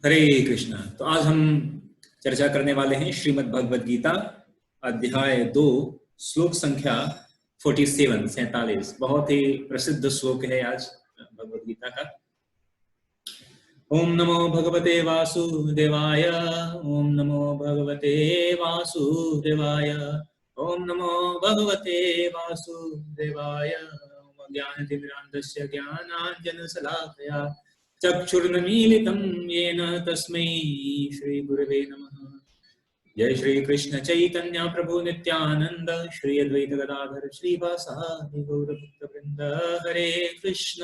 हरे कृष्णा। तो आज हम चर्चा करने वाले हैं श्रीमद् भगवद गीता अध्याय 2 श्लोक संख्या 47 बहुत ही प्रसिद्ध श्लोक है आज भगवद गीता का। ओम नमो भगवते वासुदेवाय। ओम नमो भगवते वासुदेवाय। ओम नमो भगवते वासुदेवाय। ज्ञानतिमिरान्धस्य ज्ञानाञ्जनशलाकया चक्षुर्मीलितं येन तस्मै श्रीगुरवे नमः। जय श्री कृष्ण चैतन्य प्रभु नित्यानंद श्री अद्वैत गदाधर श्रीवासादि गौरभक्तवृंद। हरे कृष्ण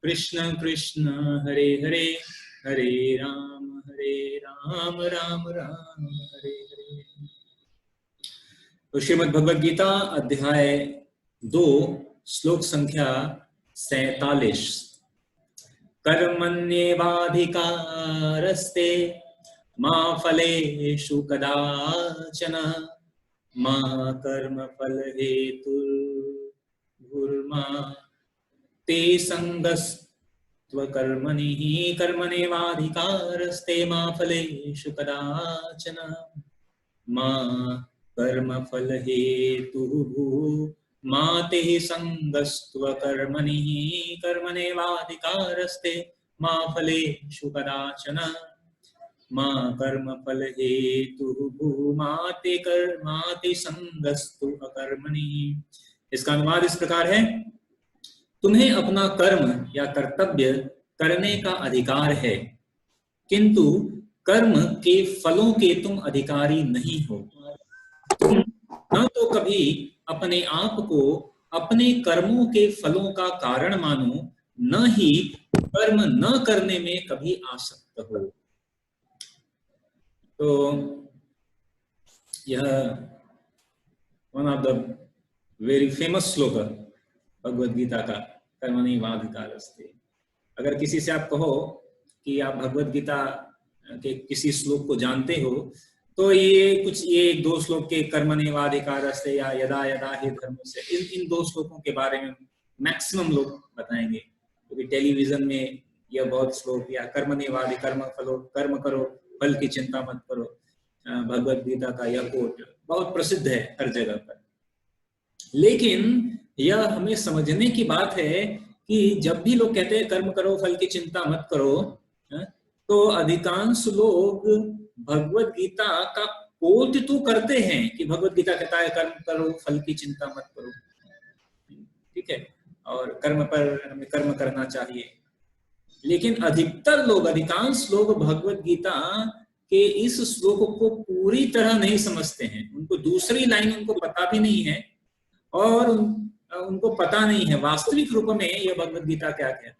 कृष्ण कृष्ण हरे हरे, हरे राम राम राम हरे हरे। तो श्रीमद् भगवद गीता अध्याय 2 श्लोक संख्या 47। कर्मण्येवाधिकारस्ते मा फलेषु कदाचन मा कर्मफलहेतुर्भुर्मा ते संगस्त्वकर्मणि कर्मण्येवाधिकारस्ते मा फलेषु कदाचन मा कर्मफलहेतुर्भुः मा ते संगस्त्वकर्मणि कर्मण्येवाधिकारस्ते मा फलेषु कदाचन मा कर्मफलहेतुर्भुः मा ते संगस्तु अकर्मणि। इसका अनुवाद इस प्रकार है, तुम्हें अपना कर्म या कर्तव्य करने का अधिकार है, किंतु कर्म के फलों के तुम अधिकारी नहीं हो। तुम न तो कभी अपने आप को अपने कर्मों के फलों का कारण मानो, न ही कर्म न करने में कभी आसक्त हो। तो यह one of the very famous श्लोक भगवद गीता का, कर्मण्येवाधिकारस्ते। अगर किसी से आप कहो कि आप भगवद गीता के किसी श्लोक को जानते हो, तो ये 2 श्लोक के कर्मण्येवाधिकारस्ते या यदा यदा हि धर्मस्य, इन 2 श्लोकों के बारे में मैक्सिमम लोग बताएंगे, क्योंकि टेलीविजन में यह बहुत श्लोक या कर्मण्येवाधिकर्म फलो, कर्म करो फल की चिंता मत करो, भगवद गीता का यह कोट बहुत प्रसिद्ध है हर जगह पर। लेकिन यह हमें समझने की बात है कि जब भी लोग कहते हैं कर्म करो फल की चिंता मत करो, तो अधिकांश लोग भगवद गीता का कोट तो करते हैं कि भगवद गीता कहता है कर्म करो फल की चिंता मत करो, ठीक है, और कर्म पर हमें कर्म करना चाहिए। लेकिन अधिकांश लोग भगवद गीता के इस श्लोक को पूरी तरह नहीं समझते हैं। उनको दूसरी लाइन उनको पता भी नहीं है, और उनको पता नहीं है वास्तविक रूप में यह भगवद गीता क्या कहता है।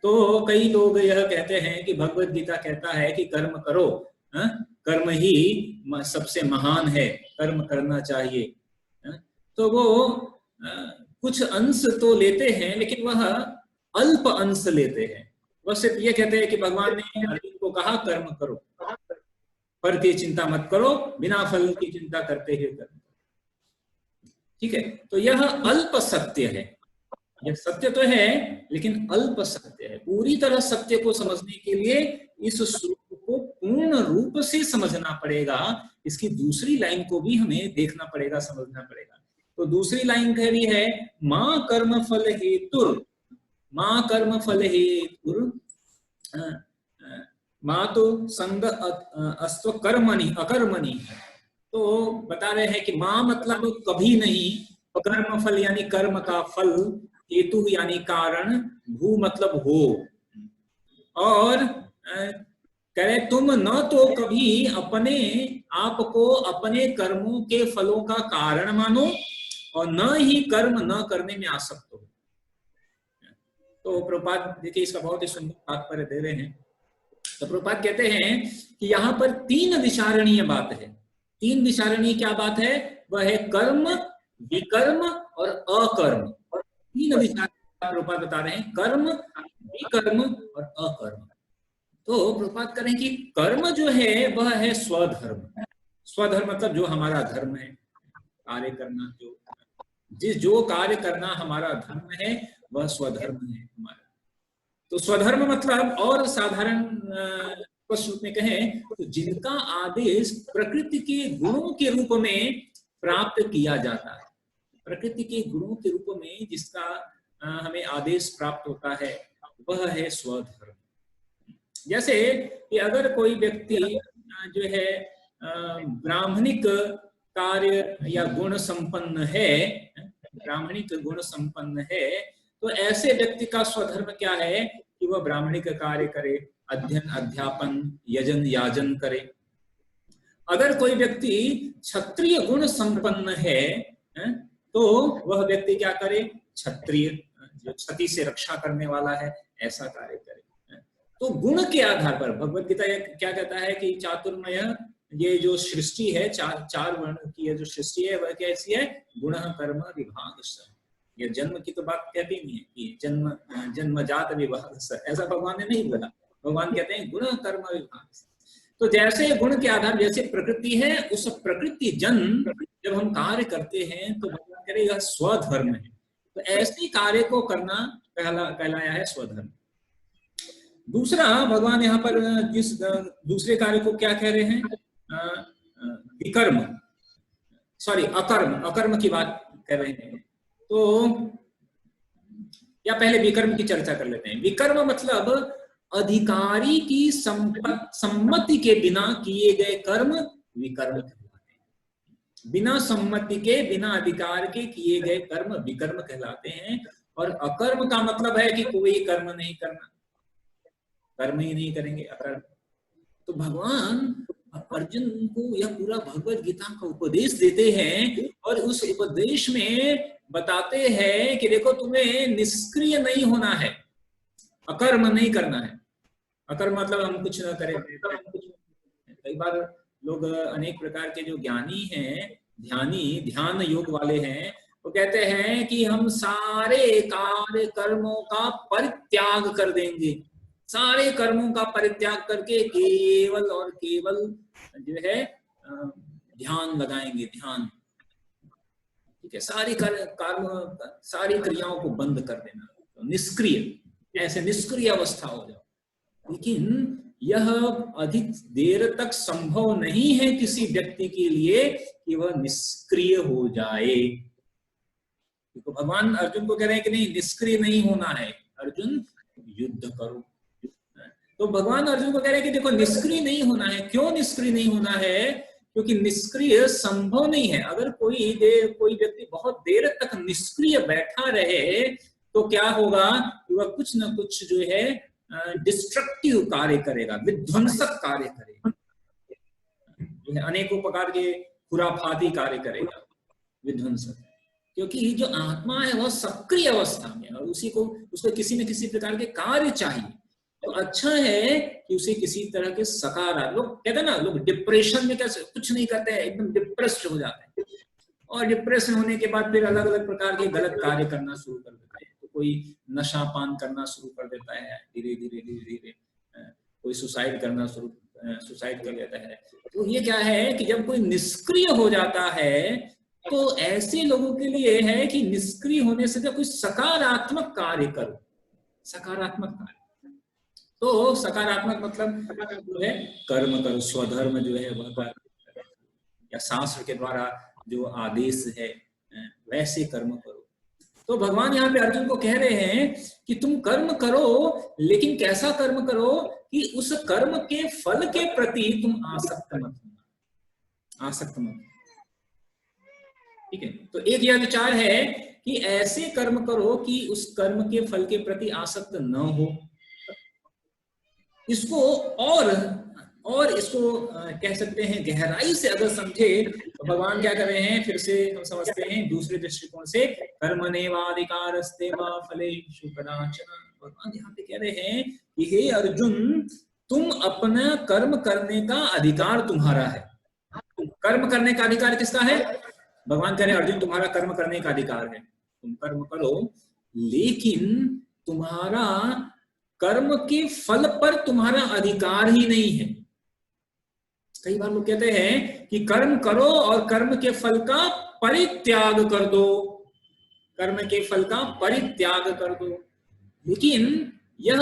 तो कई लोग यह कहते हैं कि भगवद गीता कहता है कि कर्म करो, कर्म ही सबसे महान है, कर्म करना चाहिए। तो वो कुछ अंश तो लेते हैं, लेकिन वह अल्प अंश लेते हैं। वह सिर्फ ये कहते हैं कि भगवान ने अर्जुन को कहा कर्म करो, फल की चिंता मत करो, बिना फल की चिंता करते हुए कर्म, ठीक है। तो यह अल्प सत्य है, यह सत्य तो है लेकिन अल्प सत्य है। पूरी तरह सत्य को समझने के लिए इस श्लोक को पूर्ण रूप से समझना पड़ेगा। इसकी दूसरी लाइन को भी हमें देखना पड़ेगा, समझना पड़ेगा। तो दूसरी लाइन कह रही है मां कर्म फल हेतुर, मां कर्म फल हेतुर मां तो संग अस्त्व कर्मणि अकर्मणि। तो बता रहे हैं कि मां मतलब कभी नहीं, कर्म फल यानी कर्म का फल, हेतु यानी कारण, भू मतलब हो, और कह रहे तुम न तो कभी अपने आप को अपने कर्मों के फलों का कारण मानो, और न ही कर्म न करने में आसक्त हो। तो प्रभुपाद देखिए इसका बहुत ही सुंदर तात्पर्य दे रहे हैं। तो प्रभुपाद कहते हैं कि यहाँ पर 3 विचारणीय बात है। 3 विचारणीय क्या बात है? वह है कर्म, विकर्म और अकर्म। 3 विचार प्रभुपाद बता रहे हैं, कर्म, विकर्म और अकर्म। तो प्रभुपाद कह रहे हैं कि कर्म जो है वह है स्वधर्म। स्वधर्म मतलब जो हमारा धर्म है, कार्य करना, जो कार्य करना हमारा धर्म है वह स्वधर्म है हमारा। तो स्वधर्म मतलब और साधारण स्पष्ट रूप में कहें तो जिनका आदेश प्रकृति के गुणों के रूप में प्राप्त किया जाता है, प्रकृति के गुणों के रूप में जिसका हमें आदेश प्राप्त होता है वह है स्वधर्म। जैसे कि अगर कोई व्यक्ति जो है ब्राह्मणिक कार्य या गुण संपन्न है, ब्राह्मणिक गुण संपन्न है, तो ऐसे व्यक्ति का स्वधर्म क्या है कि वह ब्राह्मणिक कार्य करे, अध्ययन अध्यापन यजन याजन करे। अगर कोई व्यक्ति क्षत्रिय गुण संपन्न है तो वह व्यक्ति क्या करे, क्षत्रिय जो क्षति से रक्षा करने वाला है ऐसा कार्य करे। तो गुण के आधार पर भगवत गीता क्या कहता है कि चातुर्मय, ये जो सृष्टि है चार वर्ण की जो सृष्टि है वह कैसी है, गुण कर्म विभाग। ये जन्म की तो बात कहती नहीं है कि जन्मजात विभाग, ऐसा भगवान ने नहीं बोला। भगवान कहते हैं गुण कर्म विभाग। तो जैसे गुण के आधार, जैसे प्रकृति है, उस प्रकृति जन जब हम कार्य करते हैं तो भगवान कह रहे यह स्वधर्म है। तो ऐसे कार्य को करना कहलाया है स्वधर्म। दूसरा भगवान यहाँ पर जिस दूसरे कार्य को क्या कह रहे हैं, विकर्म, सॉरी अकर्म की बात कर रहे हैं। तो या पहले विकर्म की चर्चा कर लेते हैं। विकर्म मतलब अधिकारी की सम्मति के बिना किए गए कर्म विकर्म कहलाते हैं। बिना सम्मति के, बिना अधिकार के किए गए कर्म विकर्म कहलाते हैं। और अकर्म का मतलब है कि कोई कर्म नहीं करना, कर्म ही नहीं करेंगे, अकर्म। तो भगवान अर्जुन को यह पूरा भगवत गीता का उपदेश देते हैं और उस उपदेश में बताते हैं कि देखो तुम्हें निष्क्रिय नहीं होना है, अकर्म नहीं करना है। अकर्म मतलब हम कुछ न करें। कई बार लोग अनेक प्रकार के जो ज्ञानी हैं, ध्यान योग वाले हैं, वो कहते हैं कि हम सारे कार्य कर्मों का परित्याग कर देंगे, सारे कर्मों का परित्याग करके केवल और केवल जो है ध्यान लगाएंगे, ध्यान। ठीक है, सारी कर्म सारी क्रियाओं को बंद कर देना, तो निष्क्रिय, ऐसे निष्क्रिय अवस्था हो जाओ। लेकिन यह अधिक देर तक संभव नहीं है किसी व्यक्ति के लिए कि वह निष्क्रिय हो जाए। तो भगवान अर्जुन को कह रहे हैं कि नहीं, निष्क्रिय नहीं होना है, अर्जुन युद्ध करो। तो भगवान अर्जुन को कह रहे हैं कि देखो निष्क्रिय नहीं होना है। क्यों निष्क्रिय नहीं होना है? क्योंकि निष्क्रिय संभव नहीं है। अगर कोई व्यक्ति बहुत देर तक निष्क्रिय बैठा रहे तो क्या होगा कि वह कुछ न कुछ जो है डिस्ट्रक्टिव कार्य करेगा, विध्वंसक कार्य करेगा, अनेकों प्रकार के खुराफाती कार्य करेगा, विध्वंसक। क्योंकि जो आत्मा है वह सक्रिय अवस्था में और उसको किसी न किसी प्रकार के कार्य चाहिए। तो अच्छा है कि उसे किसी तरह के सकारात्मक, लोग कहते हैं ना, लोग डिप्रेशन में कैसे कुछ नहीं करते हैं, एकदम डिप्रेस्ड हो जाते हैं और डिप्रेशन होने के बाद फिर अलग अलग प्रकार के गलत कार्य करना शुरू कर देते हैं। तो कोई नशा पान करना शुरू कर देता है, धीरे धीरे कोई सुसाइड कर लेता है। तो ये क्या है कि जब कोई निष्क्रिय हो जाता है तो ऐसे लोगों के लिए है कि निष्क्रिय होने से कोई सकारात्मक कार्य करो, सकारात्मक कार्य। तो सकारात्मक मतलब जो है कर्म करो, स्वधर्म जो है वह कर्म, या शास्त्र के द्वारा जो आदेश है वैसे कर्म करो। तो भगवान यहाँ पे अर्जुन को कह रहे हैं कि तुम कर्म करो, लेकिन कैसा कर्म करो कि उस कर्म के फल के प्रति तुम आसक्त मत होना, आसक्त मत। ठीक है, तो एक यह विचार है कि ऐसे कर्म करो कि उस कर्म के फल के प्रति आसक्त न हो। इसको और इसको कह सकते हैं गहराई से अगर समझे तो भगवान क्या कर रहे हैं, फिर से हम समझते हैं दूसरे दृष्टिकोण से, कर्मण्येवाधिकारस्ते मा फलेषु कदाचन। भगवान यहाँ पे कह रहे हैं कि हे अर्जुन, तुम अपना कर्म करने का अधिकार तुम्हारा है। कर्म करने का अधिकार किसका है? भगवान कह रहे हैं अर्जुन तुम्हारा कर्म करने का अधिकार है, तुम कर्म करो, लेकिन तुम्हारा कर्म के फल पर तुम्हारा अधिकार ही नहीं है। कई बार लोग कहते हैं कि कर्म करो और कर्म के फल का परित्याग कर दो, कर्म के फल का परित्याग कर दो। लेकिन यह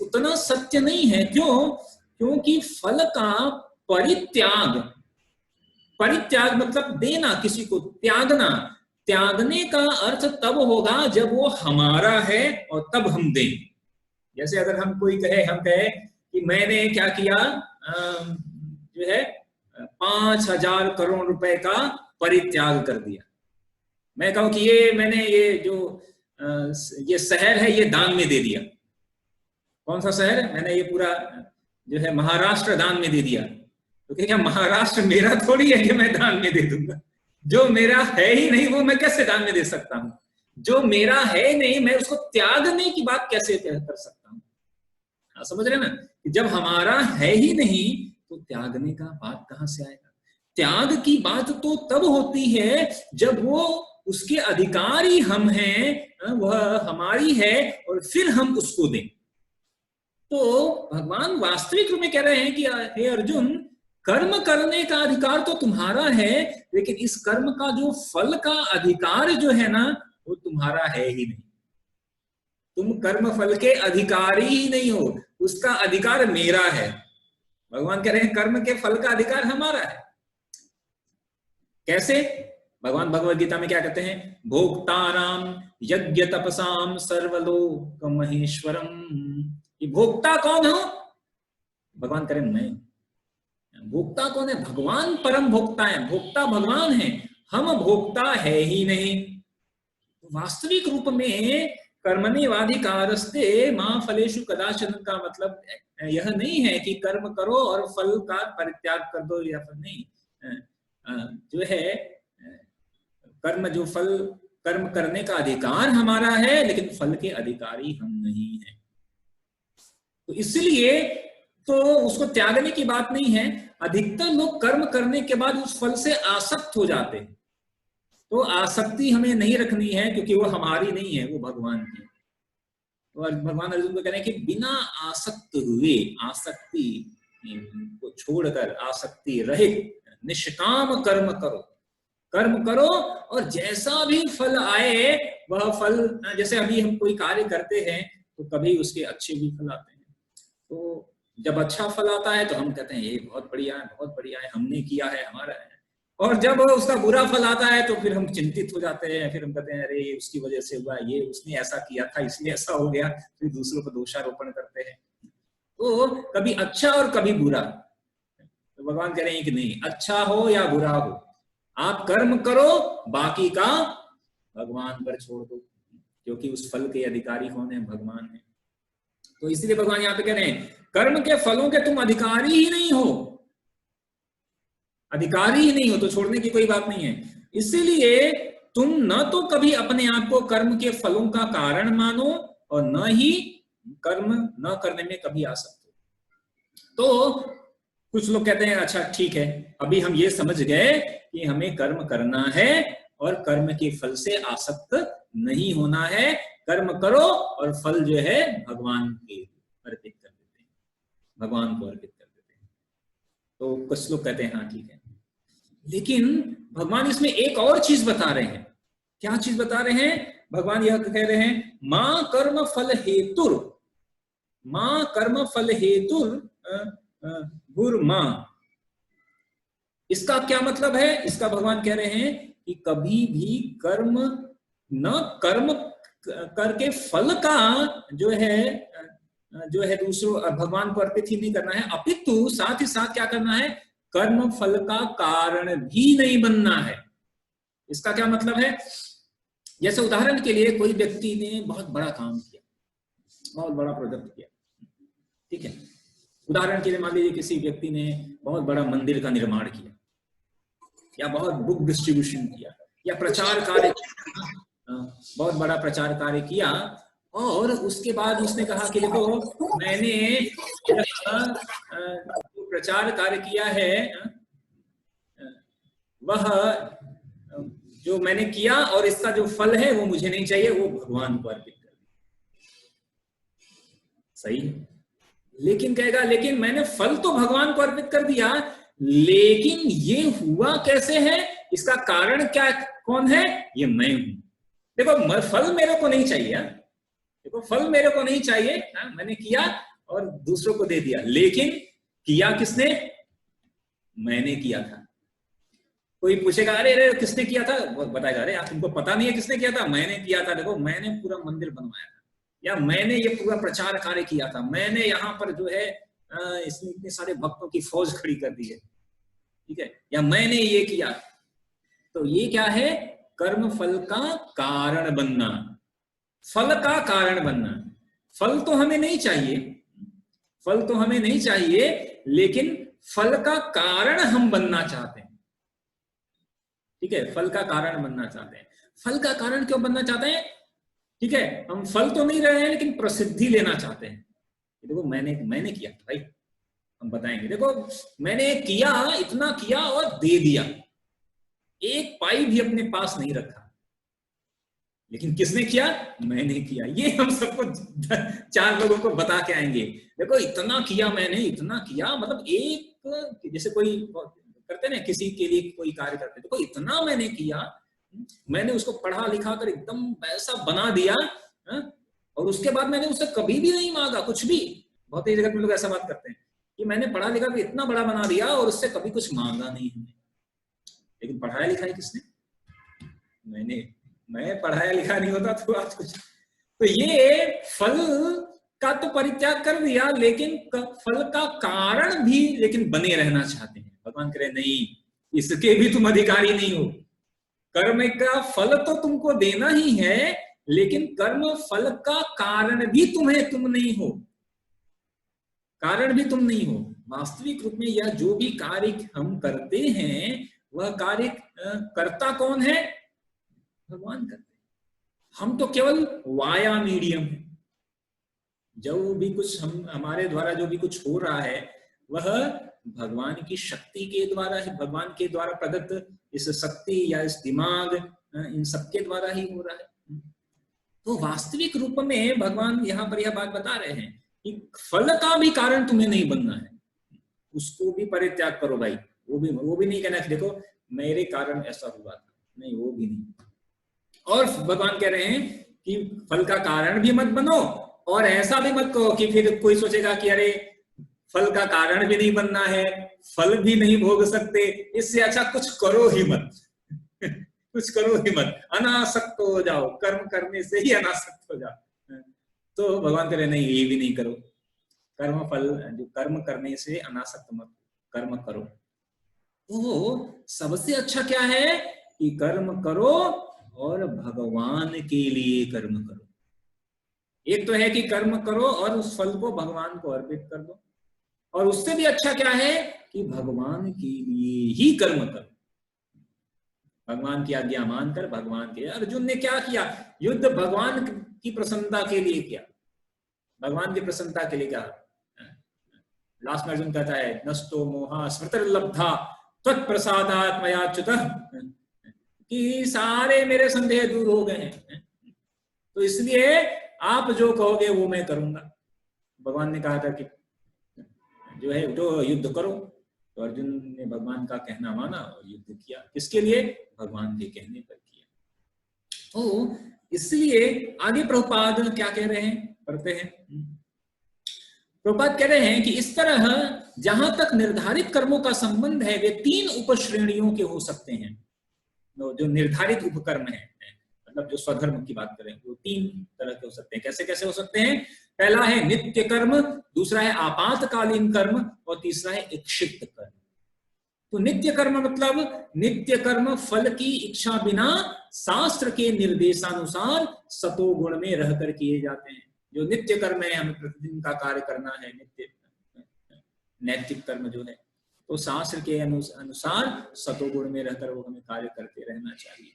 उतना सत्य नहीं है। क्यों? क्योंकि फल का परित्याग, परित्याग मतलब देना, किसी को त्यागना, त्यागने का अर्थ तब होगा जब वो हमारा है और तब हम दें। जैसे अगर हम कोई कहे, हम कहे कि मैंने क्या किया, जो है 5,000 करोड़ रुपए का परित्याग कर दिया। मैं कहूं कि ये मैंने ये जो ये शहर है ये दान में दे दिया। कौन सा शहर है? मैंने ये पूरा जो है महाराष्ट्र दान में दे दिया। तो क्या महाराष्ट्र मेरा थोड़ी है कि मैं दान में दे दूंगा? जो मेरा है ही नहीं वो मैं कैसे दान में दे सकता हूं? जो मेरा है नहीं मैं उसको त्यागने की बात कैसे कर सकता हूं? समझ रहे ना कि जब हमारा है ही नहीं तो त्यागने का बात कहां से आएगा? त्याग की बात तो तब होती है जब वो उसके अधिकारी हम हैं, वह हमारी है और फिर हम उसको दें। तो भगवान वास्तविक रूप में कह रहे हैं कि हे अर्जुन, कर्म करने का अधिकार तो तुम्हारा है, लेकिन इस कर्म का जो फल का अधिकार जो है ना वो तुम्हारा है ही नहीं। तुम कर्म फल के अधिकारी ही नहीं हो, उसका अधिकार मेरा है। भगवान कह रहे हैं कर्म के फल का अधिकार हमारा है। कैसे? भगवान भगवद गीता में क्या कहते हैं? भोक्ताराम यज्ञ तपसाम सर्वलोक महेश्वरम। ये भोक्ता कौन हो? भगवान कह रहे हैं मैं। भोक्ता कौन है? भगवान परम भोक्ता है। भोक्ता भगवान है, हम भोक्ता है ही नहीं। वास्तविक रूप में कर्मण्येवाधिकारस्ते मा फलेषु कदाचन का मतलब यह नहीं है कि कर्म करो और फल का परित्याग कर दो, या फिर नहीं। जो है कर्म, जो फल, कर्म करने का अधिकार हमारा है लेकिन फल के अधिकारी हम नहीं हैं। तो इसलिए तो उसको त्यागने की बात नहीं है। अधिकतर लोग कर्म करने के बाद उस फल से आसक्त हो जाते हैं। तो आसक्ति हमें नहीं रखनी है क्योंकि वो हमारी नहीं है, वो भगवान की। और भगवान अर्जुन को कह रहे हैं कि बिना आसक्त हुए, आसक्ति को छोड़कर आसक्ति रहित निष्काम कर्म करो। कर्म करो और जैसा भी फल आए वह फल, जैसे अभी हम कोई कार्य करते हैं तो कभी उसके अच्छे भी फल आते हैं। तो जब अच्छा फल आता है तो हम कहते हैं ये बहुत बढ़िया है, बहुत बढ़िया है, हमने किया है, हमारा है। और जब उसका बुरा फल आता है तो फिर हम चिंतित हो जाते हैं, फिर हम कहते हैं अरे उसकी वजह से हुआ, ये उसने ऐसा किया था इसलिए ऐसा हो गया, फिर दूसरों पर दोषारोपण करते हैं। तो कभी अच्छा और कभी बुरा। तो भगवान कह रहे हैं कि नहीं, अच्छा हो या बुरा हो आप कर्म करो, बाकी का भगवान पर छोड़ दो, क्योंकि उस फल के अधिकारी कौन है? भगवान है। तो इसलिए भगवान यहाँ पे कह रहे हैं कर्म के फलों के तुम अधिकारी ही नहीं हो, अधिकारी ही नहीं हो तो छोड़ने की कोई बात नहीं है। इसलिए तुम न तो कभी अपने आप को कर्म के फलों का कारण मानो और न ही कर्म न करने में कभी आसक्त हो। तो कुछ लोग कहते हैं अच्छा ठीक है, अभी हम ये समझ गए कि हमें कर्म करना है और कर्म के फल से आसक्त नहीं होना है। कर्म करो और फल जो है भगवान के अर्पित कर देते हैं, भगवान को अर्पित कर देते हैं। तो कुछ लोग कहते हैं हाँ ठीक है, लेकिन भगवान इसमें एक और चीज बता रहे हैं। क्या चीज बता रहे हैं? भगवान यह कह रहे हैं मां कर्म फल हेतुर, मां कर्म फल हेतुर गुरमा। इसका क्या मतलब है? इसका भगवान कह रहे हैं कि कभी भी कर्म न कर्म करके फल का जो है दूसरों भगवान को अर्पित ही नहीं करना है, अपितु साथ ही साथ क्या करना है? कर्म फल का कारण भी नहीं बनना है। इसका क्या मतलब है? जैसे उदाहरण के लिए कोई व्यक्ति ने बहुत बड़ा काम किया, बहुत बड़ा प्रोजेक्ट किया, ठीक है। उदाहरण के लिए मान लीजिए किसी व्यक्ति ने बहुत बड़ा मंदिर का निर्माण किया, या बहुत बुक डिस्ट्रीब्यूशन किया, या प्रचार कार्य, बहुत बड़ा प्रचार कार्य किया, और उसके बाद उसने कहा कि देखो मैंने जो प्रचार कार्य किया है वह जो मैंने किया और इसका जो फल है वो मुझे नहीं चाहिए, वो भगवान को अर्पित कर दिया। सही है, लेकिन कहेगा लेकिन मैंने फल तो भगवान को अर्पित कर दिया, लेकिन ये हुआ कैसे है? इसका कारण क्या, कौन है? ये मैं हूं। देखो फल मेरे को नहीं चाहिए, देखो फल मेरे को नहीं चाहिए, मैंने किया और दूसरों को दे दिया, लेकिन किया किसने? मैंने किया था। कोई पूछेगा अरे अरे किसने किया था, बताएगा अरे यार तुमको पता नहीं है किसने किया था? मैंने किया था, देखो मैंने पूरा मंदिर बनवाया था, या मैंने ये पूरा प्रचार कार्य किया था, मैंने यहाँ पर जो है इसमें इतने सारे भक्तों की फौज खड़ी कर दी है, ठीक है, या मैंने ये किया। तो ये क्या है? कर्म फल का कारण बनना, फल का कारण बनना। फल तो हमें नहीं चाहिए, फल तो हमें नहीं चाहिए, लेकिन फल का कारण हम बनना चाहते हैं, ठीक है, फल का कारण बनना चाहते हैं। फल का कारण क्यों बनना चाहते हैं? ठीक है, हम फल तो नहीं रहे हैं लेकिन प्रसिद्धि लेना चाहते हैं। देखो मैंने किया भाई, हम बताएंगे, देखो मैंने किया, इतना किया और दे दिया, एक पाई भी अपने पास नहीं रखा, लेकिन किसने किया? मैंने किया। ये हम सबको 4 लोगों को बता के आएंगे, देखो इतना किया मैंने, इतना किया, मतलब एक, जैसे कोई करते ना किसी के लिए कोई कार्य करते, देखो इतना मैंने किया, मैंने उसको पढ़ा लिखा कर एकदम ऐसा बना दिया, और उसके बाद मैंने उससे कभी भी नहीं मांगा कुछ भी। बहुत ही जगह में लोग ऐसा बात करते हैं कि मैंने पढ़ा लिखा भी इतना बड़ा बना दिया और उससे कभी कुछ मांगा नहीं हमने, लेकिन पढ़ाया लिखा है किसने? मैं पढ़ाया लिखा नहीं होता तो आज कुछ। तो ये फल का तो परित्याग कर दिया, लेकिन फल का कारण भी लेकिन बने रहना चाहते हैं। भगवान कह रहे नहीं, इसके भी तुम अधिकारी नहीं हो, कर्म का फल तो तुमको देना ही है, लेकिन कर्म फल का कारण भी तुम नहीं हो, कारण भी तुम नहीं हो। वास्तविक रूप में यह जो भी कार्य हम करते हैं वह कार्य करता कौन है? भगवान करते हैं, हम तो केवल वाया मीडियम है। जो भी कुछ हमारे द्वारा जो भी कुछ हो रहा है वह भगवान की शक्ति के द्वारा है, भगवान के द्वारा प्रदत्त इस शक्ति या इस दिमाग, इन सबके द्वारा ही हो रहा है। तो वास्तविक रूप में भगवान यहाँ पर यह बात बता रहे हैं कि फल का भी कारण तुम्हें नहीं बनना है, उसको भी परित्याग करो भाई। वो भी नहीं कहना कि देखो मेरे कारण ऐसा हुआ था, नहीं, वो भी नहीं। और भगवान कह रहे हैं कि फल का कारण भी मत बनो, और ऐसा भी मत कहो कि फिर कोई सोचेगा कि अरे फल का कारण भी नहीं बनना है, फल भी नहीं भोग सकते, इससे अच्छा कुछ करो ही मत कुछ करो ही मत, अनासक्त हो जाओ, कर्म करने से ही अनासक्त हो जाओ। तो भगवान कह रहे नहीं, ये भी नहीं करो, कर्म फल जो कर्म करने से अनासक्त मत, कर्म करो। तो सबसे अच्छा क्या है कि कर्म करो और भगवान के लिए कर्म करो। एक तो है कि कर्म करो और उस फल को भगवान को अर्पित कर दो, और उससे भी अच्छा क्या है कि भगवान के लिए ही कर्म करो, भगवान की आज्ञा मानकर भगवान के। अर्जुन ने क्या किया? युद्ध भगवान की प्रसन्नता के लिए किया, भगवान की प्रसन्नता के लिए क्या। लास्ट में अर्जुन कहता है नष्टो मोहा स्मृतिर्लब्धा त्वत्प्रसादात् मया च्युतः, कि सारे मेरे संदेह दूर हो गए हैं, तो इसलिए आप जो कहोगे वो मैं करूंगा। भगवान ने कहा था कि जो है तो युद्ध करो, तो अर्जुन ने भगवान का कहना माना और युद्ध किया। किसके लिए? भगवान के कहने पर किया। तो इसलिए आगे प्रभुपाद क्या कह रहे हैं, पढ़ते हैं। प्रभुपाद कह रहे हैं कि इस तरह जहां तक निर्धारित कर्मों का संबंध है वे 3 उपश्रेणियों के हो सकते हैं। जो निर्धारित उपकर्म है, मतलब जो स्वधर्म की बात करें, वो 3 तरह के हो सकते हैं। कैसे कैसे हो सकते हैं? पहला है नित्य कर्म, दूसरा है आपातकालीन कर्म, और तीसरा है इच्छित कर्म। तो नित्य कर्म मतलब नित्य कर्म फल की इच्छा बिना शास्त्र के निर्देशानुसार सतोगुण में रहकर किए जाते हैं। जो नित्य कर्म है, हमें प्रतिदिन का कार्य करना है, नित्य नैतिक कर्म जो है, तो शास्त्र के अनुसार सतोगुण में रहकर वो हमें कार्य करते रहना चाहिए।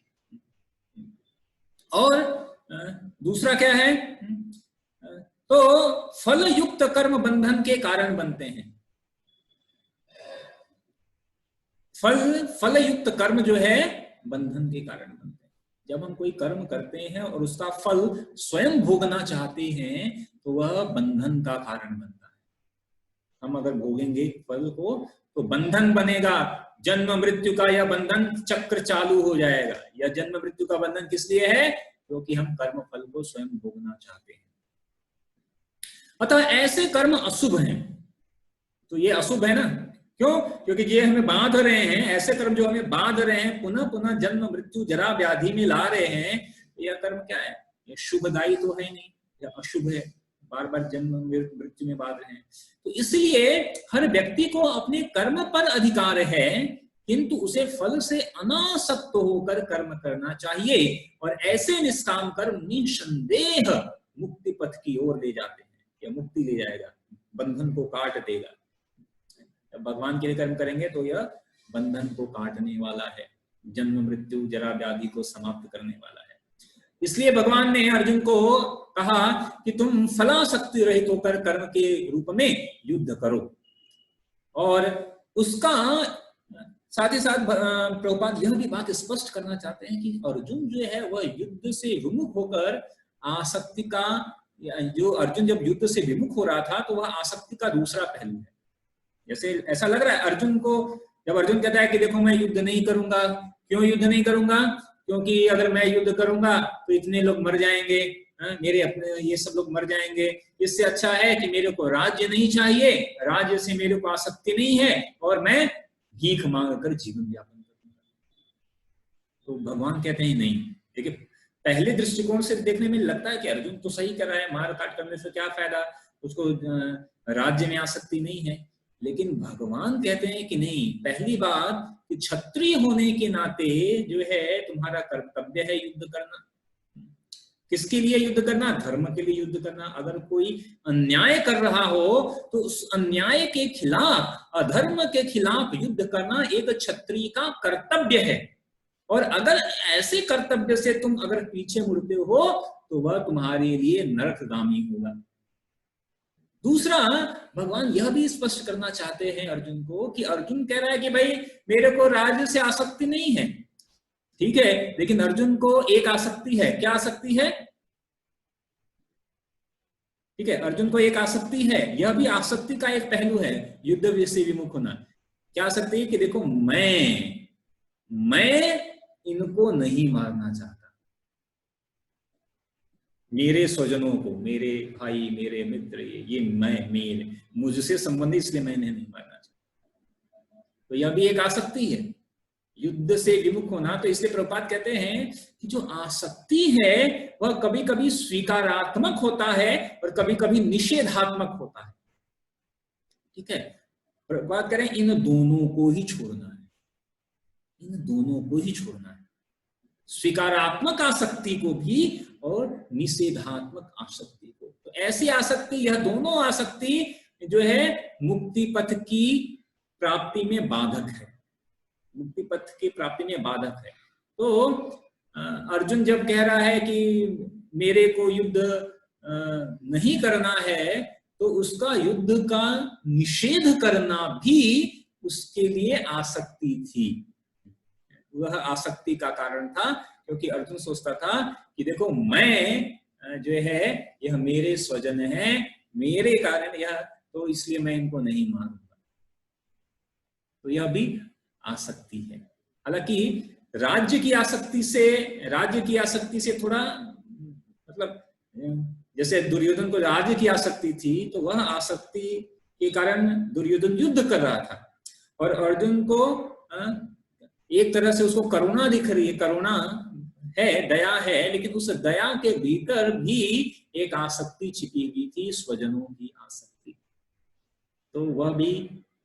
और दूसरा क्या है? तो फल युक्त कर्म बंधन के कारण बनते हैं। फल युक्त कर्म जो है बंधन के कारण बनते हैं। जब हम कोई कर्म करते हैं और उसका फल स्वयं भोगना चाहते हैं तो वह बंधन का कारण बनता है। हम अगर भोगेंगे फल को तो बंधन बनेगा, जन्म मृत्यु का यह बंधन चक्र चालू हो जाएगा। यह जन्म मृत्यु का बंधन किस लिए है? क्योंकि हम कर्म फल को स्वयं भोगना चाहते हैं। अतः ऐसे कर्म अशुभ हैं। तो ये अशुभ है ना, क्यों? क्योंकि ये हमें बांध रहे हैं, ऐसे कर्म जो हमें बांध रहे हैं, पुनः पुनः जन्म मृत्यु जरा व्याधि में ला रहे हैं, यह कर्म क्या है? ये शुभदायी तो है नहीं, यह अशुभ है, बार बार जन्म मृत्यु में बांध रहे हैं। तो इसलिए हर व्यक्ति को अपने कर्म पर अधिकार है, किंतु उसे फल से अनासक्त होकर कर्म करना चाहिए, और ऐसे निष्काम कर्म निसंदेह मुक्ति पथ की ओर ले जाते हैं, या मुक्ति ले जाएगा, बंधन को काट देगा। भगवान के लिए कर्म करेंगे तो यह बंधन को काटने वाला है, जन्म मृत्यु जरा व्याधि को समाप्त करने वाला है। इसलिए भगवान ने अर्जुन को कहा कि तुम फलासक्ति रहित होकर कर्म के रूप में युद्ध करो। और उसका साथ ही साथ प्रभुपाद यह भी बात स्पष्ट करना चाहते हैं कि अर्जुन जो है वह युद्ध से विमुख होकर आसक्ति का, जो अर्जुन जब युद्ध से विमुख हो रहा था तो वह आसक्ति का दूसरा पहलू है। जैसे ऐसा लग रहा है अर्जुन को, जब अर्जुन कहता है कि देखो मैं युद्ध नहीं करूंगा, क्यों युद्ध नहीं करूंगा? क्योंकि अगर मैं युद्ध करूंगा तो इतने लोग मर जाएंगे, मेरे अपने ये सब लोग मर जाएंगे, इससे अच्छा है कि मेरे को राज्य नहीं चाहिए, राज्य से मेरे को आसक्ति नहीं है, और मैं भीख मांग कर जीवन यापन करूंगा। तो भगवान कहते हैं नहीं। देखिए पहले दृष्टिकोण से देखने में लगता है कि अर्जुन तो सही कर रहा है, मार काट करने से क्या फायदा, उसको राज्य में आसक्ति नहीं है। लेकिन भगवान कहते हैं कि नहीं, पहली बात कि क्षत्रिय होने के नाते जो है तुम्हारा कर्तव्य है युद्ध करना। किसके लिए युद्ध करना? धर्म के लिए युद्ध करना। अगर कोई अन्याय कर रहा हो तो उस अन्याय के खिलाफ, अधर्म के खिलाफ युद्ध करना एक क्षत्रिय का कर्तव्य है। और अगर ऐसे कर्तव्य से तुम अगर पीछे मुड़ते हो तो वह तुम्हारे लिए नरकगामी होगा। दूसरा, भगवान यह भी स्पष्ट करना चाहते हैं अर्जुन को कि अर्जुन कह रहा है कि भाई मेरे को राज्य से आसक्ति नहीं है, ठीक है, लेकिन अर्जुन को एक आसक्ति है। क्या आसक्ति है? ठीक है, अर्जुन को एक आसक्ति है, यह भी आसक्ति का एक पहलू है, युद्ध से विमुख होना। क्या आसक्ति है? कि देखो मैं इनको नहीं मारना चाहता, मेरे स्वजनों को, मेरे भाई, मेरे मित्र, ये मेरे मुझसे संबंधित, इसलिए मैं नहीं मारना चाहता। तो यह भी एक आसक्ति है, युद्ध से विमुख होना। तो इसलिए प्रभुपाद कहते हैं कि जो आसक्ति है वह कभी कभी स्वीकारात्मक होता है और कभी कभी निषेधात्मक होता है। ठीक है, प्रभुपाद कह रहे हैं इन दोनों को ही छोड़ना है, इन दोनों को ही छोड़ना है, स्वीकारात्मक आसक्ति को भी और निषेधात्मक आसक्ति को। तो ऐसी आसक्ति, यह दोनों आसक्ति जो है मुक्ति पथ की प्राप्ति में बाधक है, मुक्ति पथ की प्राप्ति में बाधक है। तो अर्जुन जब कह रहा है कि मेरे को युद्ध नहीं करना है, तो उसका युद्ध का निषेध करना भी उसके लिए आसक्ति थी। वह आसक्ति का कारण था क्योंकि अर्जुन सोचता था कि देखो मैं जो है यह मेरे स्वजन है, मेरे कारण यह, तो इसलिए मैं इनको नहीं मारूंगा। तो यह भी आसक्ति है। हालांकि राज्य की आसक्ति से थोड़ा मतलब, जैसे दुर्योधन को राज्य की आसक्ति थी तो वह आसक्ति के कारण दुर्योधन युद्ध कर रहा था, और अर्जुन को एक तरह से उसको करुणा दिख रही है, करुणा है, दया है, लेकिन उस दया के भीतर भी एक आसक्ति छिपी हुई थी, स्वजनों की आसक्ति। तो वह भी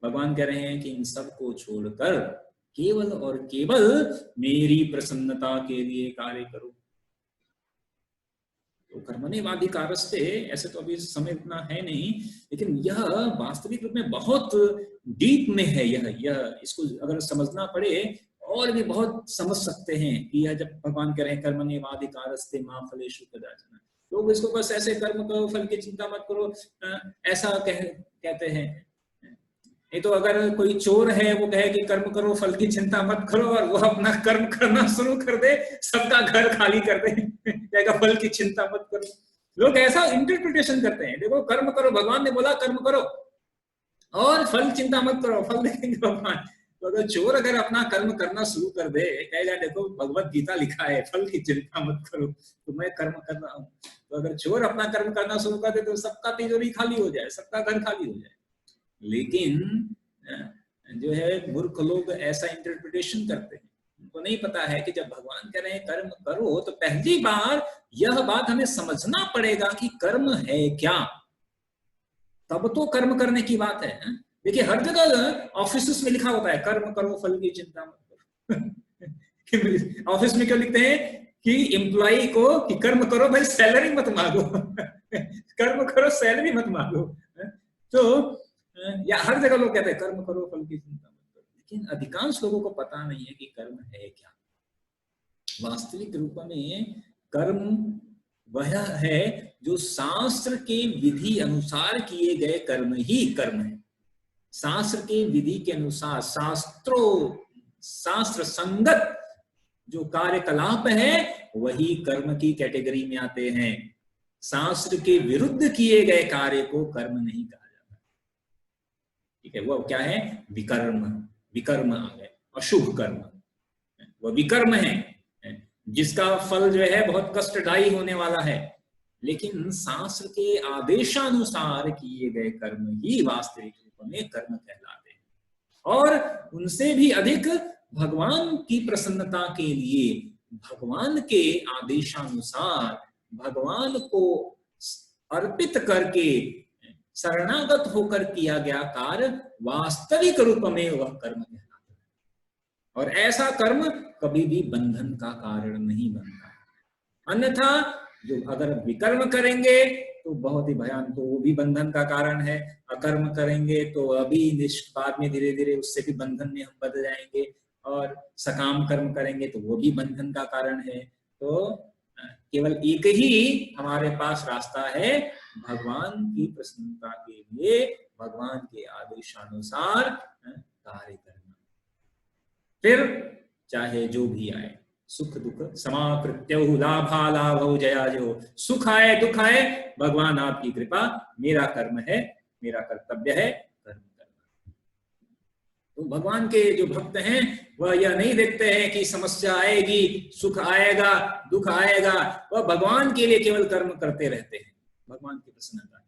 भगवान कह रहे हैं कि इन सब को छोड़कर केवल और केवल मेरी प्रसन्नता के लिए कार्य करो। तो कर्मण्येवाधिकारस्ते, ऐसे तो अभी समय इतना है नहीं, लेकिन यह वास्तविक रूप में बहुत डीप में है। यह इसको अगर समझना पड़े और भी बहुत समझ सकते हैं कि यह जब भगवान कह रहे हैं कर्मण्येवाधिकारस्ते मा फलेषु कदाचन, लोग इसको बस ऐसे कर्म करो, फल की चिंता मत करो, ऐसा कहते हैं। नहीं तो अगर कोई चोर है वो कहे कि कर्म करो, फल की चिंता मत करो, और वो अपना कर्म करना शुरू कर दे, सबका घर खाली कर दे, कहेगा फल की चिंता मत करो। लोग ऐसा इंटरप्रिटेशन करते हैं, देखो कर्म करो, भगवान ने बोला कर्म करो और फल चिंता मत करो, फल देंगे भगवान। तो अगर चोर अगर अपना कर्म करना शुरू कर दे, कहेगा देखो भगवत गीता लिखा है फल की चिंता मत करो, तो मैं कर्म कर रहा हूँ। तो अगर चोर अपना कर्म करना शुरू कर दे तो सबका तिजोरी खाली हो जाए, सबका घर खाली हो जाए। लेकिन जो है मूर्ख लोग ऐसा इंटरप्रिटेशन करते हैं, उनको नहीं पता है कि जब भगवान कह रहे हैं कर्म करो, तो पहली बार यह बात हमें समझना पड़ेगा कि कर्म है क्या, तब तो कर्म करने की बात है। देखिए हर जगह ऑफिस में लिखा होता है कर्म करो फल की चिंता मत करो। ऑफिस में क्यों लिखते हैं कि एम्प्लॉई को कि कर्म करो भाई, सैलरी मत मांगो। कर्म करो सैलरी मत मांगो। तो या हर जगह लोग कहते हैं कर्म करो फल की चिंता मत करो, लेकिन अधिकांश लोगों को पता नहीं है कि कर्म है क्या। वास्तविक रूप में कर्म वह है जो शास्त्र के विधि अनुसार किए गए कर्म ही कर्म है। शास्त्र के विधि के अनुसार शास्त्र संगत जो कार्यकलाप है वही कर्म की कैटेगरी में आते हैं। शास्त्र के विरुद्ध किए गए कार्य को कर्म नहीं कहा जाता। ठीक है, वो क्या है? विकर्म। विकर्म आ गए, अशुभ कर्म, वह विकर्म है जिसका फल जो है बहुत कष्टदायी होने वाला है। लेकिन शास्त्र के आदेशानुसार किए गए कर्म ही वास्तविक रूप में कर्म कहलाते हैं, और उनसे भी अधिक भगवान की प्रसन्नता के लिए भगवान के आदेशानुसार भगवान को अर्पित करके शरणागत होकर किया गया कार्य वास्तविक रूप में वह कर्म कहलाता है। और ऐसा कर्म कभी भी बंधन का कारण नहीं बनता। अन्यथा जो अगर विकर्म करेंगे तो बहुत ही भयानक, तो वो भी बंधन का कारण है। अकर्म करेंगे तो अभी बाद में धीरे धीरे उससे भी बंधन में हम बदल जाएंगे, और सकाम कर्म करेंगे तो वो भी बंधन का कारण है। तो केवल एक ही हमारे पास रास्ता है, भगवान की प्रसन्नता के लिए भगवान के आदेशानुसार कार्य करना। फिर चाहे जो भी आए, सुख दुख समाकृत्य लाभा लाभो जया जो, सुख आए दुख आए, भगवान आपकी कृपा, मेरा कर्म है, मेरा कर्तव्य है कर्म करना। तो भगवान के जो भक्त हैं वह यह नहीं देखते हैं कि समस्या आएगी, सुख आएगा, दुख आएगा, वह भगवान के लिए केवल कर्म करते रहते हैं, भगवान की प्रसन्नता।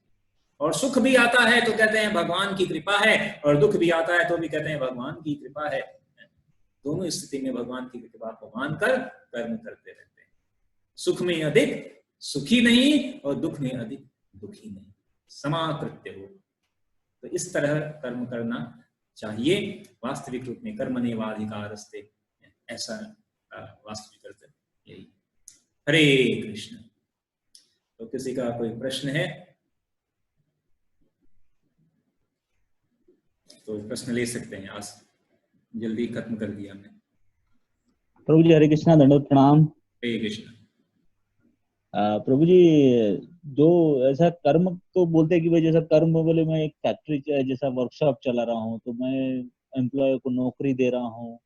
और सुख भी आता है तो कहते हैं भगवान की कृपा है, और दुख भी आता है तो भी कहते हैं भगवान की कृपा है। दोनों स्थिति में भगवान की कृपा को मानकर कर्म करते रहते हैं। सुख में अधिक सुखी नहीं और दुख में अधिक दुखी नहीं, समाकृत्य हो। तो इस तरह कर्म करना चाहिए। वास्तविक रूप में कर्मण्येवाधिकारस्ते, ऐसा वास्तविक अर्थ यही। हरे कृष्ण। तो किसी का कोई प्रश्न है तो प्रश्न ले सकते हैं। आज जल्दी खत्म कर दिया हमने। प्रभु जी हरे कृष्णा, दंडवत प्रणाम। हरे कृष्ण। प्रभु जी, जो ऐसा कर्म तो बोलते हैं कि भाई जैसा कर्म बोले, मैं एक फैक्ट्री जैसा वर्कशॉप चला रहा हूँ, तो मैं एम्प्लॉय को नौकरी दे रहा हूँ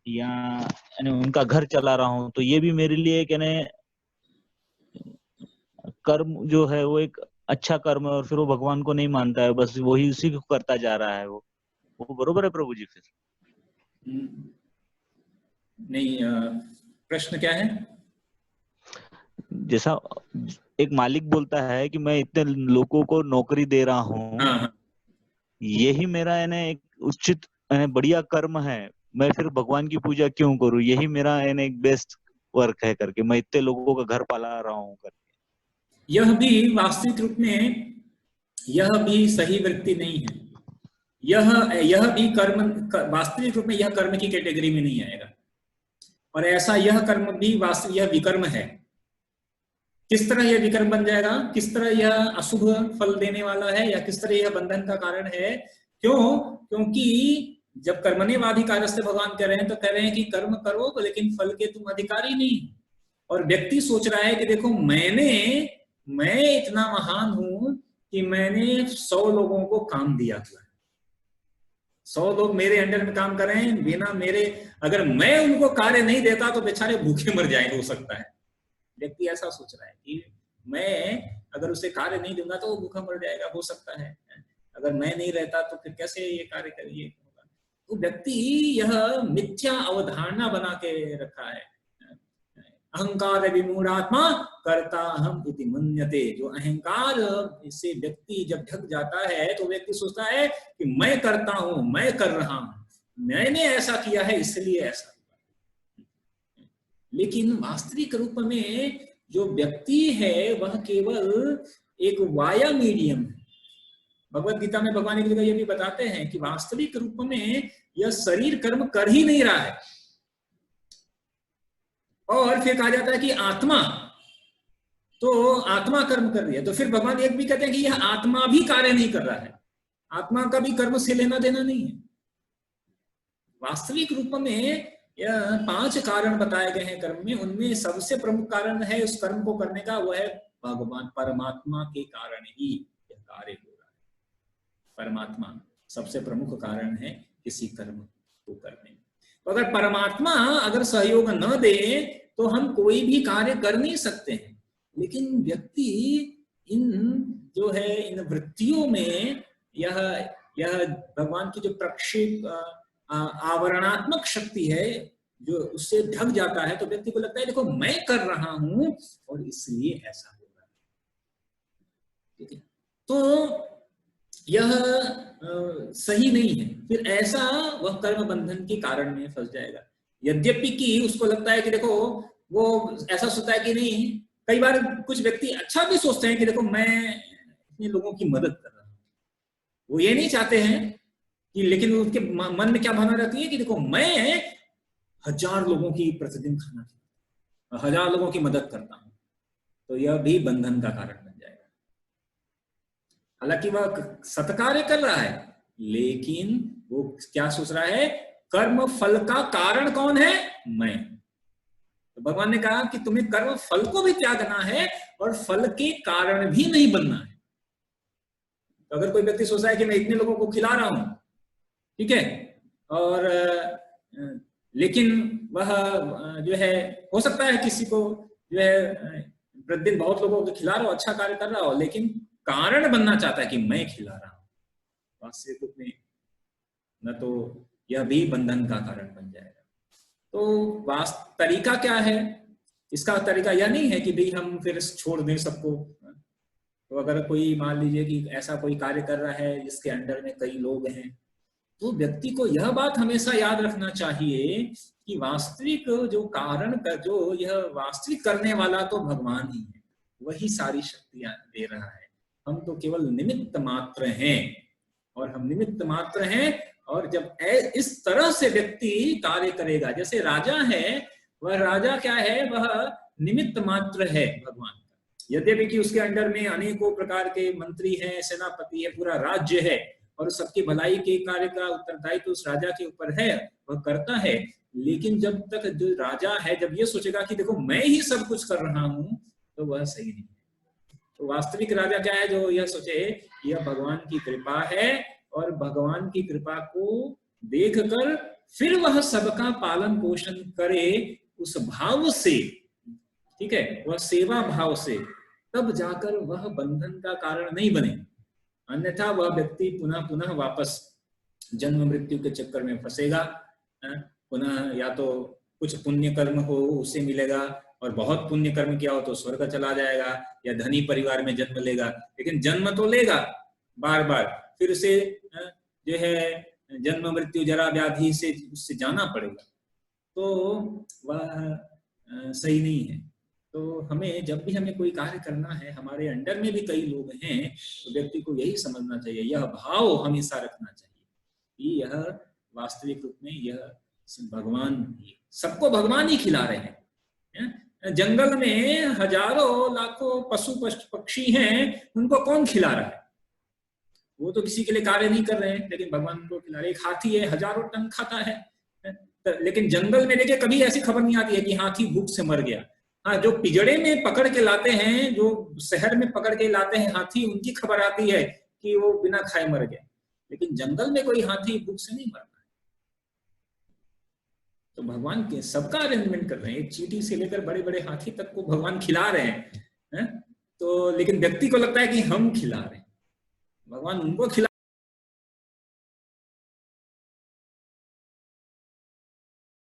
या उनका घर चला रहा हूँ, तो ये भी मेरे लिए कहने कर्म जो है वो एक अच्छा कर्म है, और फिर वो भगवान को नहीं मानता है, बस वही उसी को करता जा रहा है। वो बरोबर है प्रभु जी? फिर नहीं, प्रश्न क्या है? जैसा एक मालिक बोलता है कि मैं इतने लोगों को नौकरी दे रहा हूँ, हाँ। यही मेरा एक उचित बढ़िया कर्म है, मैं फिर भगवान की पूजा क्यों करूं? यही मेरा एक बेस्ट वर्क है करके मैं इतने लोगों का घर पाला रहा हूँ करके। यह भी वास्तविक रूप में यह भी सही वृत्ति नहीं है। यह भी कर्म, वास्तविक रूप में यह कर्म की कैटेगरी में नहीं आएगा। और ऐसा यह कर्म भी वास्तविक यह विकर्म है। किस तरह यह विकर्म बन जाएगा, किस तरह यह अशुभ फल देने वाला है, या किस तरह यह बंधन का कारण है? क्यों? क्योंकि जब कर्मण्येवाधिकारस्ते से भगवान कह रहे हैं तो कह रहे हैं कि कर्म करो लेकिन फल के तुम अधिकारी नहीं। और व्यक्ति सोच रहा है कि देखो मैं इतना महान हूं कि मैंने 100 लोगों को काम दिया हुआ है, 100 लोग मेरे अंडर में काम कर रहे हैं, बिना मेरे, अगर मैं उनको कार्य नहीं देता तो बेचारे भूखे मर जाए, हो सकता है। व्यक्ति ऐसा सोच रहा है कि मैं अगर उसे कार्य नहीं दूंगा तो वो भूखा मर जाएगा, हो सकता है। अगर मैं नहीं रहता तो फिर कैसे ये कार्य करिए होगा। तो व्यक्ति यह मिथ्या अवधारणा बना के रखा है। अहंकार विमूढ़ात्मा कर्ता अहम इति मन्यते। जो अहंकार से व्यक्ति जब ढक जाता है तो व्यक्ति सोचता है कि मैं करता हूं, मैं कर रहा हूं, मैंने ऐसा किया है इसलिए ऐसा हुआ। लेकिन वास्तविक रूप में जो व्यक्ति है वह केवल एक वाया मीडियम है। भगवत गीता में भगवान एक जगह ये भी बताते हैं कि वास्तविक रूप में यह शरीर कर्म कर ही नहीं रहा है। और फिर कहा जाता है कि आत्मा, तो आत्मा कर्म कर रही है, तो फिर भगवान एक भी कहते हैं कि यह आत्मा भी कार्य नहीं कर रहा है, आत्मा का भी कर्म से लेना देना नहीं है। वास्तविक रूप में यह 5 कारण बताए गए हैं कर्म में, उनमें सबसे प्रमुख कारण है उस कर्म को करने का, वह है भगवान परमात्मा के कारण ही यह कार्य हो रहा है। परमात्मा सबसे प्रमुख कारण है किसी कर्म को करने में। तो अगर परमात्मा अगर सहयोग न दे तो हम कोई भी कार्य कर नहीं सकते हैं। लेकिन व्यक्ति इन जो है इन वृत्तियों में यह भगवान की जो प्रक्षेप आवरणात्मक शक्ति है जो उससे ढक जाता है, तो व्यक्ति को लगता है देखो मैं कर रहा हूं और इसलिए ऐसा हो रहा है। ठीक है, तो यह सही नहीं है। फिर ऐसा वह कर्म बंधन के कारण में फंस जाएगा। यद्यपि कि उसको लगता है कि देखो, वो ऐसा सोचता है कि नहीं, कई बार कुछ व्यक्ति अच्छा भी सोचते हैं कि देखो मैं इतने लोगों की मदद कर रहा हूं, वो ये नहीं चाहते हैं कि, लेकिन उनके मन में क्या भावना रहती है कि देखो मैं 1000 लोगों की प्रतिदिन खाना खिलाता हूं, 1000 लोगों की मदद करता हूं, तो यह भी बंधन का कारण बन जाएगा। हालांकि वह सत्कार्य कर रहा है, लेकिन वो क्या सोच रहा है, कर्म फल का कारण कौन है, मैं। तो भगवान ने कहा कि तुम्हें कर्म फल को भी त्यागना है और फल के कारण भी नहीं बनना है। तो अगर कोई व्यक्ति सोचता है कि मैं इतने लोगों को खिला रहा हूं, ठीक है, और लेकिन वह जो है, हो सकता है किसी को जो है प्रतिदिन बहुत लोगों को खिला रहा हो, अच्छा कार्य कर रहा हो, लेकिन कारण बनना चाहता है कि मैं खिला रहा हूं, वास्तविक रूप में न, तो यह भी बंधन का कारण बन जाएगा। तो तरीका क्या है, इसका तरीका यह नहीं है कि भाई हम फिर छोड़ दें सबको। तो अगर कोई मान लीजिए कि ऐसा कोई कार्य कर रहा है जिसके अंडर में कई लोग हैं, तो व्यक्ति को यह बात हमेशा याद रखना चाहिए कि वास्तविक जो कारण का जो यह वास्तविक करने वाला तो भगवान ही है, वही सारी शक्तियां दे रहा है। हम तो केवल निमित्त मात्र हैं, और हम निमित्त मात्र हैं। और जब इस तरह से व्यक्ति कार्य करेगा, जैसे राजा है, वह राजा क्या है, वह निमित्त मात्र है भगवान का। यद्यपि कि उसके अंडर में अनेकों प्रकार के मंत्री हैं, सेनापति है, पूरा राज्य है, और सबकी भलाई के कार्य का उत्तरदायित्व उस राजा के ऊपर है, वह करता है। लेकिन जब तक जो राजा है जब ये सोचेगा कि देखो मैं ही सब कुछ कर रहा हूं, तो वह सही नहीं है। तो वास्तविक राजा क्या है, जो यह सोचे यह भगवान की कृपा है, और भगवान की कृपा को देखकर फिर वह सबका पालन पोषण करे उस भाव से, ठीक है, वह सेवा भाव से, तब जाकर वह बंधन का कारण नहीं बने। अन्यथा वह व्यक्ति पुनः पुनः वापस जन्म मृत्यु के चक्कर में फंसेगा। पुनः या तो कुछ पुण्य कर्म हो उससे मिलेगा, और बहुत पुण्य कर्म किया हो तो स्वर्ग चला जाएगा, या धनी परिवार में जन्म लेगा, लेकिन जन्म तो लेगा बार बार, फिर उसे जो है जन्म मृत्यु जरा व्याधि से उससे जाना पड़ेगा। तो वह सही नहीं है। तो हमें जब भी हमें कोई कार्य करना है, हमारे अंडर में भी कई लोग हैं, तो व्यक्ति को यही समझना चाहिए, यह भाव हमेशा रखना चाहिए कि यह वास्तविक रूप में यह भगवान, सबको भगवान ही खिला रहे हैं। जंगल में हजारों लाखों पशु पक्षी हैं, उनको कौन खिला रहा है, वो तो किसी के लिए कार्य नहीं कर रहे हैं, लेकिन भगवान को खिला रहे। एक हाथी है, हजारों टन खाता है, लेकिन जंगल में देखिए कभी ऐसी खबर नहीं आती है कि हाथी भूख से मर गया। हाँ, जो पिजड़े में पकड़ के लाते हैं, जो शहर में पकड़ के लाते हैं हाथी, उनकी खबर आती है कि वो बिना खाए मर गया, लेकिन जंगल में कोई हाथी भूख से नहीं मरता है। तो भगवान के सबका अरेंजमेंट कर रहे हैं, एक चींटी से लेकर बड़े बड़े हाथी तक को भगवान खिला रहे हैं। तो लेकिन व्यक्ति को लगता है कि हम खिला रहे हैं, भगवान उनको खिला